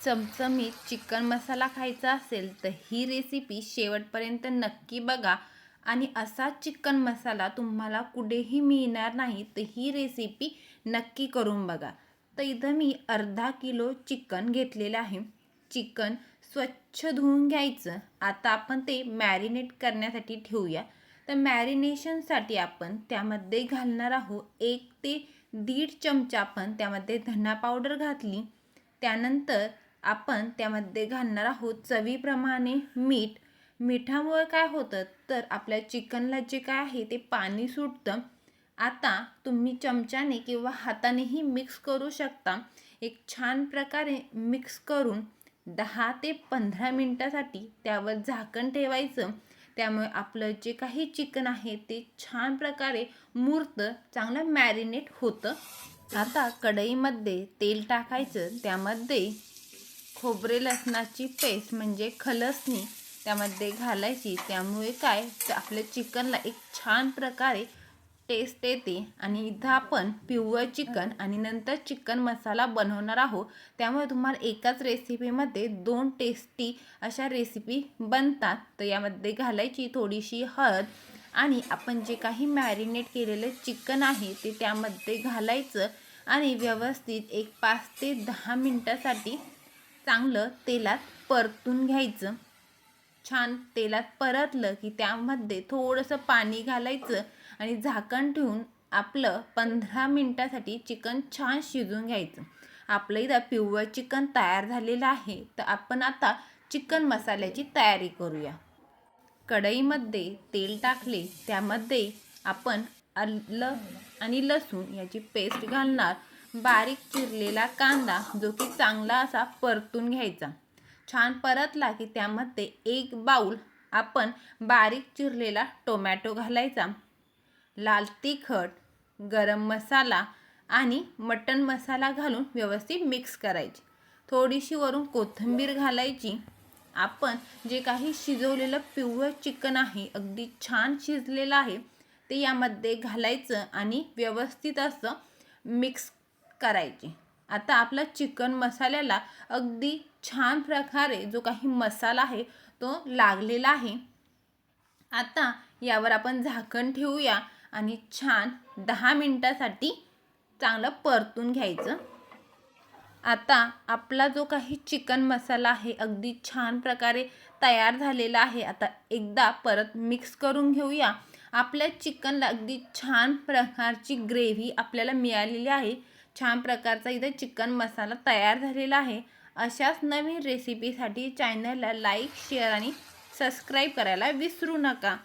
चमचमीत चिकन मसाला खायचा असेल तर ही रेसिपी शेवटपर्यंत नक्की बघा आणि असा चिकन मसाला तुम्हाला कुठेही मिळणार नाही, तर ही रेसिपी नक्की करून बघा। तर इथं मी अर्धा किलो चिकन घेतलेलं आहे। चिकन स्वच्छ धुवून घ्यायचं। आता आपण ते मॅरिनेट करण्यासाठी ठेवूया। तर मॅरिनेशनसाठी आपण त्यामध्ये घालणार आहोत 1 ते 1.5 चमचा आपण त्यामध्ये धना पावडर घातली। त्यानंतर आपण त्यामध्ये घालणार आहोत चवीप्रमाणे मीठ। मिठामुळे काय होतं तर आपल्या चिकनला जे काय आहे ते पाणी सुटतं। आता तुम्ही चमच्याने किंवा हातानेही मिक्स करू शकता। एक छान प्रकारे मिक्स करून 10 ते 15 मिनिटासाठी त्यावर झाकण ठेवायचं। त्यामुळे आपलं जे काही चिकन आहे ते छान प्रकारे मुरतं, चांगलं मॅरिनेट होतं। आता कढईमध्ये तेल टाकायचं, त्यामध्ये खोबरे लसणाची पेस्ट म्हणजे खलसणी त्यामध्ये घालायची। त्यामुळे काय तर आपल्या चिकनला एक छान प्रकारे टेस्ट येते। आणि इथं आपण पिवळं चिकन आणि नंतर चिकन मसाला बनवणार आहोत, त्यामुळे तुम्हाला एकाच रेसिपीमध्ये 2 टेस्टी अशा रेसिपी बनतात। तर यामध्ये घालायची थोडीशी हळद आणि आपण जे काही मॅरिनेट केलेलं चिकन आहे ते त्यामध्ये घालायचं आणि व्यवस्थित एक 5 ते 10 मिनिटासाठी चांगलं तेलात परतून घ्यायचं। छान तेलात परतलं की त्यामध्ये थोडंसं पाणी घालायचं आणि झाकण ठेवून आपलं 15 मिनिटासाठी चिकन छान शिजून घ्यायचं। आपलं इथं पिवळं चिकन तयार झालेलं आहे। तर आपण आता चिकन मसाल्याची तयारी करूया। कढईमध्ये तेल टाकले, त्यामध्ये आपण आलं आणि लसूण याची पेस्ट घालणार। बारीक चिरलेला कांदा जो की चांगला असा परतून घ्यायचा। छान परतला की त्यामध्ये 1 बाउल आपण बारीक चिरलेला टोमॅटो घालायचा। लाल तिखट, गरम मसाला आणि मटण मसाला घालून व्यवस्थित मिक्स करायची। थोडीशी वरून कोथिंबीर घालायची। आपण जे काही शिजवलेलं पिवळं चिकन आहे, अगदी छान शिजलेलं आहे, ते यामध्ये घालायचं आणि व्यवस्थित असं मिक्स करायचे। आता आपला चिकन मसाल्याला अगदी छान प्रकारे जो काही मसाला आहे तो लागलेला आहे। आता यावर आपण झाकण ठेवूया आणि छान 10 मिनिटासाठी चांगलं परतून घ्यायचं। आता आपला जो काही चिकन मसाला आहे अगदी छान प्रकारे तयार झालेला आहे। आता एकदा परत मिक्स करून घेऊया। आपल्या चिकनला अगदी छान प्रकारची ग्रेव्ही आपल्याला मिळालेली आहे। छान प्रकारचा इथे चिकन मसाला तयार झालेला आहे। अशाच नवीन रेसिपीसाठी चॅनलला लाईक, शेअर आणि सबस्क्राईब करायला विसरू नका।